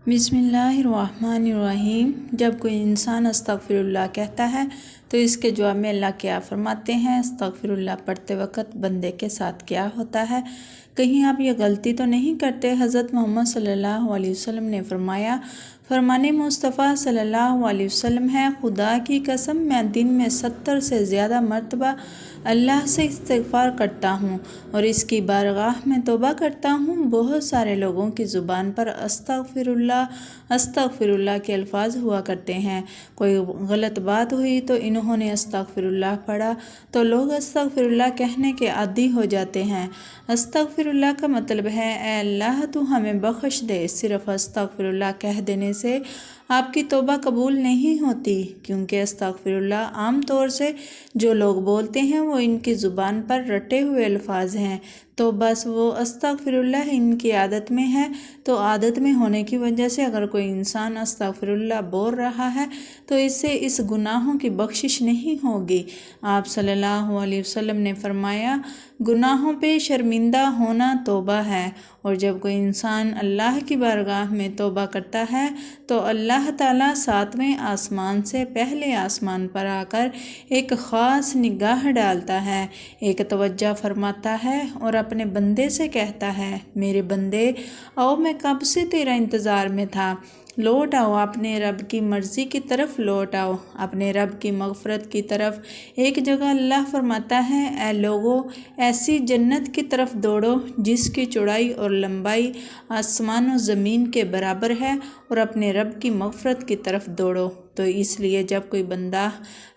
بسم اللہ الرحمن الرحیم۔ جب کوئی انسان استغفر اللہ کہتا ہے تو اس کے جواب میں اللہ کیا فرماتے ہیں؟ استغفر اللہ پڑھتے وقت بندے کے ساتھ کیا ہوتا ہے؟ کہیں آپ یہ غلطی تو نہیں کرتے؟ حضرت محمد صلی اللہ علیہ وسلم نے فرمایا، فرمان مصطفیٰ صلی اللہ علیہ وسلم ہے، خدا کی قسم میں دن میں 70 سے زیادہ مرتبہ اللہ سے استغفار کرتا ہوں اور اس کی بارگاہ میں توبہ کرتا ہوں۔ بہت سارے لوگوں کی زبان پر استغفر اللہ کے الفاظ ہوا کرتے ہیں۔ کوئی غلط بات ہوئی تو انہوں نے استغفر اللہ پڑھا تو لوگ استغفر اللہ کہنے کے عادی ہو جاتے ہیں۔ استغفر اللہ کا مطلب ہے اے اللہ تو ہمیں بخش دے۔ صرف استغفر اللہ کہہ دینے سے آپ کی توبہ قبول نہیں ہوتی، کیونکہ استغفر اللہ عام طور سے جو لوگ بولتے ہیں وہ ان کی زبان پر رٹے ہوئے الفاظ ہیں، تو بس وہ استغفر اللہ ان کی عادت میں ہے۔ تو عادت میں ہونے کی وجہ سے اگر کوئی انسان استغفر اللہ بول رہا ہے تو اس سے اس گناہوں کی بخشش نہیں ہوگی۔ آپ صلی اللہ علیہ وسلم نے فرمایا، گناہوں پہ شرمندہ ہونا توبہ ہے، اور جب کوئی انسان اللہ کی بارگاہ میں توبہ کرتا ہے تو اللہ تعالیٰ 7ویں آسمان سے پہلے آسمان پر آ کر ایک خاص نگاہ ڈالتا ہے، ایک توجہ فرماتا ہے اور اپنے بندے سے کہتا ہے، میرے بندے آؤ، میں کب سے تیرا انتظار میں تھا، لوٹ آؤ، اپنے رب کی مرضی کی طرف لوٹ آؤ، اپنے رب کی مغفرت کی طرف۔ ایک جگہ اللہ فرماتا ہے، اے لوگو، ایسی جنت کی طرف دوڑو جس کی چوڑائی اور لمبائی آسمان و زمین کے برابر ہے، اور اپنے رب کی مغفرت کی طرف دوڑو۔ تو اس لیے جب کوئی بندہ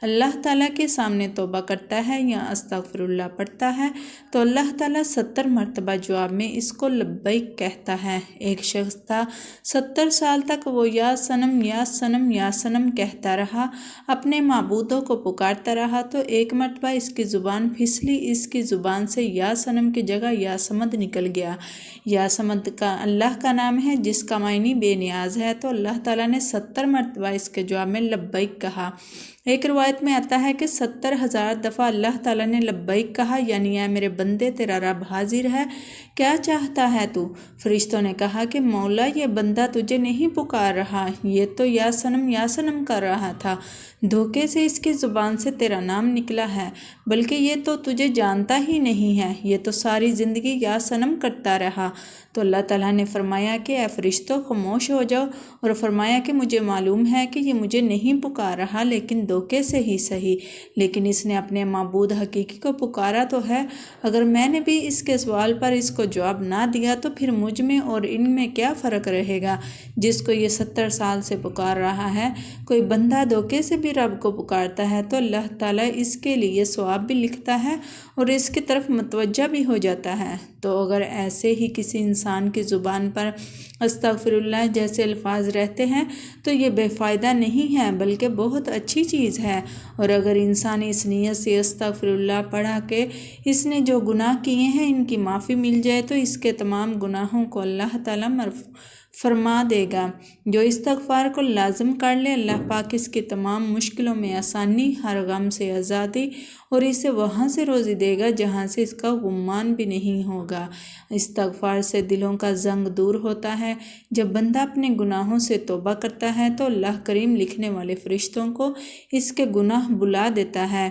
اللہ تعالیٰ کے سامنے توبہ کرتا ہے یا استغفر اللہ پڑھتا ہے تو اللہ تعالیٰ 70 مرتبہ جواب میں اس کو لبیک کہتا ہے۔ ایک شخص تھا، 70 سال تک وہ یا صنم یا صنم یا صنم کہتا رہا، اپنے معبودوں کو پکارتا رہا، تو ایک مرتبہ اس کی زبان پھسلی، اس کی زبان سے یا صنم کی جگہ یا صمد نکل گیا۔ یا صمد کا اللہ کا نام ہے جس کا معنی بے نیاز ہے، تو اللہ تعالیٰ نے 70 مرتبہ اس کے جواب میں لبیک کہا۔ ایک روایت میں آتا ہے کہ 70,000 دفعہ اللہ تعالیٰ نے لبیک کہا، یعنی اے میرے بندے، تیرا رب حاضر ہے، کیا چاہتا ہے تو؟ فرشتوں نے کہا کہ مولا، یہ بندہ تجھے نہیں پکار رہا، یہ تو یا صنم کر رہا تھا، دھوکے سے اس کی زبان سے تیرا نام نکلا ہے، بلکہ یہ تو تجھے جانتا ہی نہیں ہے، یہ تو ساری زندگی یا صنم کرتا رہا۔ تو اللہ تعالیٰ نے فرمایا کہ اے فرشتوں، خاموش ہو جاؤ، اور فرمایا کہ مجھے معلوم ہے کہ یہ مجھے نہیں پکار رہا، لیکن دھوکے سے ہی صحیح، لیکن اس نے اپنے معبود حقیقی کو پکارا تو ہے۔ اگر میں نے بھی اس کے سوال پر اس کو جواب نہ دیا تو پھر مجھ میں اور ان میں کیا فرق رہے گا جس کو یہ 70 سال سے پکار رہا ہے؟ کوئی بندہ دھوکے سے بھی رب کو پکارتا ہے تو اللہ تعالیٰ اس کے لیے ثواب بھی لکھتا ہے اور اس کی طرف متوجہ بھی ہو جاتا ہے۔ تو اگر ایسے ہی کسی انسان کی زبان پر استغفر اللہ جیسے الفاظ رہتے ہیں تو یہ بے فائدہ نہیں ہے بلکہ بہت اچھی چیز ہے، اور اگر انسان اس نیت سے استغفر اللہ پڑھا کہ اس نے جو گناہ کیے ہیں ان کی معافی مل جائے تو اس کے تمام گناہوں کو اللہ تعالیٰ فرما دے گا۔ جو استغفار کو لازم کر لے، اللہ پاک اس کی تمام مشکلوں میں آسانی، ہر غم سے آزادی، اور اسے وہاں سے روزی دے گا جہاں سے اس کا گمان بھی نہیں ہوگا۔ استغفار سے دلوں کا زنگ دور ہوتا ہے۔ جب بندہ اپنے گناہوں سے توبہ کرتا ہے تو اللہ کریم لکھنے والے فرشتوں کو اس کے گناہ بلا دیتا ہے،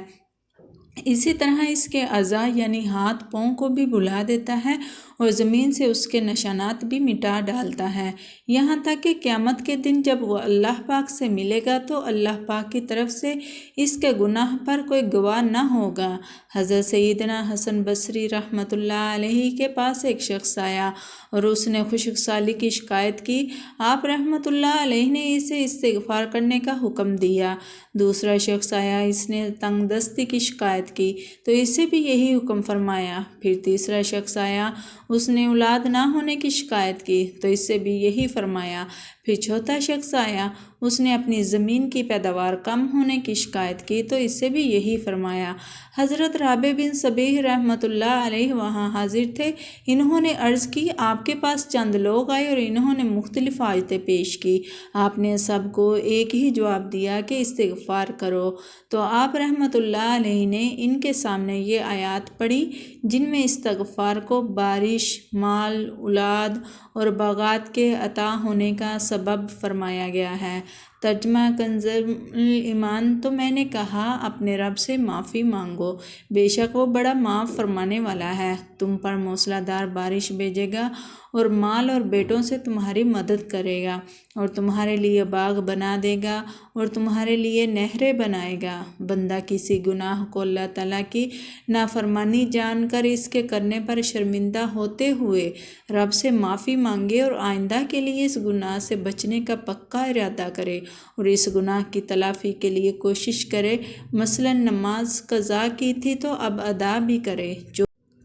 اسی طرح اس کے اعضاء یعنی ہاتھ پاؤں کو بھی بلا دیتا ہے، اور زمین سے اس کے نشانات بھی مٹا ڈالتا ہے، یہاں تک کہ قیامت کے دن جب وہ اللہ پاک سے ملے گا تو اللہ پاک کی طرف سے اس کے گناہ پر کوئی گواہ نہ ہوگا۔ حضرت سیدنا حسن بصری رحمۃ اللہ علیہ کے پاس ایک شخص آیا اور اس نے خشک سالی کی شکایت کی۔ آپ رحمۃ اللہ علیہ نے اسے استغفار کرنے کا حکم دیا۔ دوسرا شخص آیا، اس نے تنگ دستی کی شکایت کی تو اسے بھی یہی حکم فرمایا۔ پھر تیسرا شخص آیا، اس نے اولاد نہ ہونے کی شکایت کی تو اس سے بھی یہی فرمایا۔ پھر چوتھا شخص آیا، اس نے اپنی زمین کی پیداوار کم ہونے کی شکایت کی تو اس سے بھی یہی فرمایا۔ حضرت رابع بن صبیح رحمۃ اللہ علیہ وہاں حاضر تھے۔ انہوں نے عرض کی، آپ کے پاس چند لوگ آئے اور انہوں نے مختلف حاجتیں پیش کی، آپ نے سب کو ایک ہی جواب دیا کہ استغفار کرو۔ تو آپ رحمۃ اللہ علیہ نے ان کے سامنے یہ آیات پڑھی جن میں استغفار کو بارش، مال، اولاد اور بغات کے عطا ہونے کا سبب فرمایا گیا ہے۔ ترجمہ کنز ایمان۔ تو میں نے کہا اپنے رب سے معافی مانگو، بے شک وہ بڑا معاف فرمانے والا ہے۔ تم پر موسلا دھار بارش بھیجے گا اور مال اور بیٹوں سے تمہاری مدد کرے گا، اور تمہارے لیے باغ بنا دے گا اور تمہارے لیے نہریں بنائے گا۔ بندہ کسی گناہ کو اللہ تعالیٰ کی نافرمانی جان کر اس کے کرنے پر شرمندہ ہوتے ہوئے رب سے معافی مانگے اور آئندہ کے لیے اس گناہ سے بچنے کا پکا ارادہ کرے اور اس گناہ کی تلافی کے لیے کوشش کرے، مثلاً نماز قضا کی تھی تو اب ادا بھی کرے،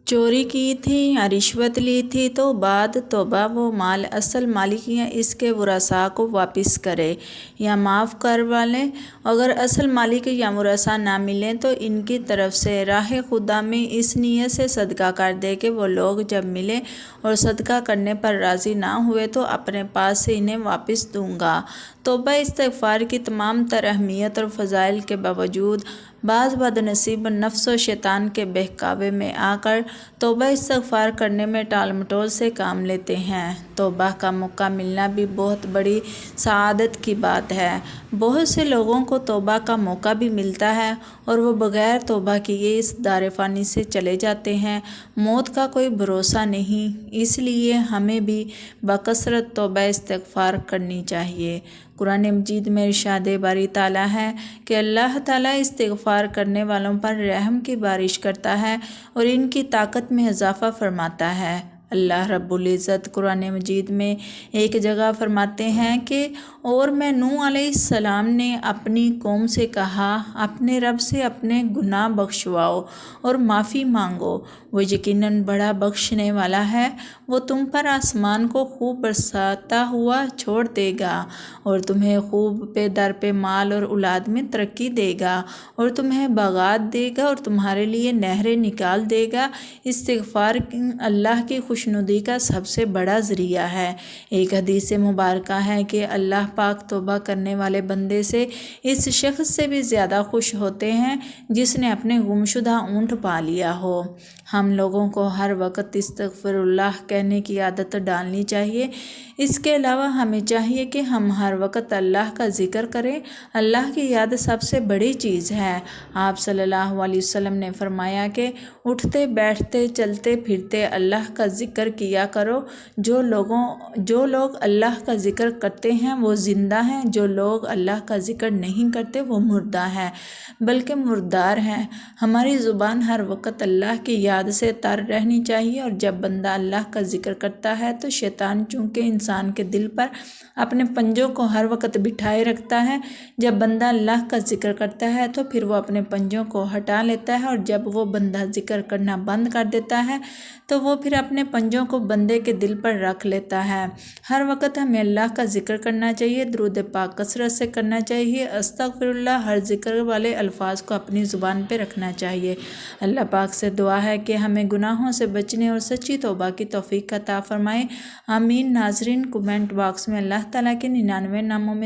چوری کی تھی یا رشوت لی تھی تو بعد توبہ وہ مال اصل مالک یا اس کے ورثاء کو واپس کرے یا معاف کروا لے۔ اگر اصل مالک یا ورثاء نہ ملیں تو ان کی طرف سے راہ خدا میں اس نیت سے صدقہ کر دے کہ وہ لوگ جب ملے اور صدقہ کرنے پر راضی نہ ہوئے تو اپنے پاس سے انہیں واپس دوں گا۔ توبہ استغفار کی تمام تر اہمیت اور فضائل کے باوجود بعض بد نصیب نفس و شیطان کے بہکاوے میں آ کر توبہ استغفار کرنے میں ٹال مٹول سے کام لیتے ہیں۔ توبہ کا موقع ملنا بھی بہت بڑی سعادت کی بات ہے۔ بہت سے لوگوں کو توبہ کا موقع بھی ملتا ہے اور وہ بغیر توبہ کیے اس دار فانی سے چلے جاتے ہیں۔ موت کا کوئی بھروسہ نہیں، اس لیے ہمیں بھی بکثرت توبہ استغفار کرنی چاہیے۔ قرآن مجید میں ارشاد باری تعالیٰ ہے کہ اللہ تعالیٰ استغفار کرنے والوں پر رحم کی بارش کرتا ہے اور ان کی طاقت میں اضافہ فرماتا ہے۔ اللہ رب العزت قرآن مجید میں ایک جگہ فرماتے ہیں کہ اور میں نوح علیہ السلام نے اپنی قوم سے کہا اپنے رب سے اپنے گناہ بخشواؤ اور معافی مانگو، وہ یقیناً بڑا بخشنے والا ہے، وہ تم پر آسمان کو خوب برساتا ہوا چھوڑ دے گا اور تمہیں خوب پہ در پہ مال اور اولاد میں ترقی دے گا اور تمہیں باغات دے گا اور تمہارے لیے نہریں نکال دے گا۔ استغفار اللہ کی خوشنودی کا سب سے بڑا ذریعہ ہے۔ ایک حدیث مبارکہ ہے کہ اللہ پاک توبہ کرنے والے بندے سے اس شخص سے بھی زیادہ خوش ہوتے ہیں جس نے اپنے گمشدہ اونٹ پا لیا ہو۔ ہم لوگوں کو ہر وقت استغفر اللہ کہنے کی عادت ڈالنی چاہیے۔ اس کے علاوہ ہمیں چاہیے کہ ہم ہر وقت اللہ کا ذکر کریں۔ اللہ کی یاد سب سے بڑی چیز ہے۔ آپ صلی اللہ علیہ وسلم نے فرمایا کہ اٹھتے بیٹھتے چلتے پھرتے اللہ کا ذکر کیا کرو۔ جو لوگ اللہ کا ذکر کرتے ہیں وہ زندہ ہیں، جو لوگ اللہ کا ذکر نہیں کرتے وہ مردہ ہیں، بلکہ مردار ہیں۔ ہماری زبان ہر وقت اللہ کی یاد سے تر رہنی چاہیے، اور جب بندہ اللہ کا ذکر کرتا ہے تو شیطان چونکہ انسان کے دل پر اپنے پنجوں کو ہر وقت بٹھائے رکھتا ہے، جب بندہ اللہ کا ذکر کرتا ہے تو پھر وہ اپنے پنجوں کو ہٹا لیتا ہے، اور جب وہ بندہ ذکر کرنا بند کر دیتا ہے تو وہ پھر اپنے پنجوں کو بندے کے دل پر رکھ لیتا ہے۔ ہر وقت ہمیں اللہ کا ذکر کرنا چاہیے، درود پاک کثرت سے کرنا چاہیے، استغفر اللہ ہر ذکر والے الفاظ کو اپنی زبان پہ رکھنا چاہیے۔ اللہ پاک سے دعا ہے کہ ہمیں گناہوں سے بچنے اور سچی توبہ کی توفیق عطا فرمائے۔ آمین۔ ناظرین، کمنٹ باکس میں اللہ تعالیٰ کے 99 ناموں میں